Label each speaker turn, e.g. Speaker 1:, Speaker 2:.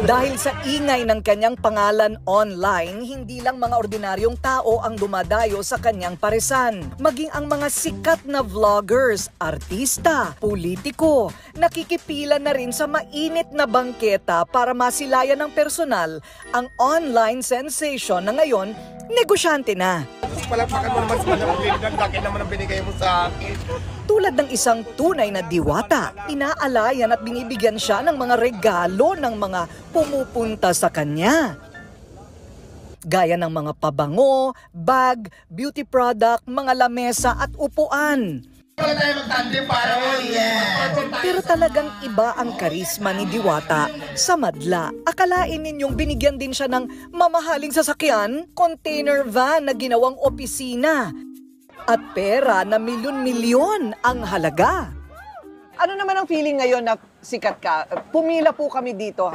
Speaker 1: Dahil sa ingay ng kanyang pangalan online, hindi lang mga ordinaryong tao ang dumadayo sa kanyang paresan. Maging ang mga sikat na vloggers, artista, politiko, nakikipila na rin sa mainit na bangketa para masilayan ng personal ang online sensation na ngayon negosyante na.
Speaker 2: Palakpakan mo naman sa manang laki naman ang binigay mo sa akin.
Speaker 1: Tulad ng isang tunay na diwata, inaalayan at binibigyan siya ng mga regalo ng mga pumupunta sa kanya. Gaya ng mga pabango, bag, beauty product, mga lamesa at upuan.
Speaker 2: Wala tayo magtandem para
Speaker 1: Pero talagang iba ang karisma ni Diwata sa madla. Akalain ninyong binigyan din siya ng mamahaling sasakyan, container van na ginawang opisina, at pera na milyon-milyon ang halaga.
Speaker 3: Ano naman ang feeling ngayon na sikat ka? Pumila po kami dito.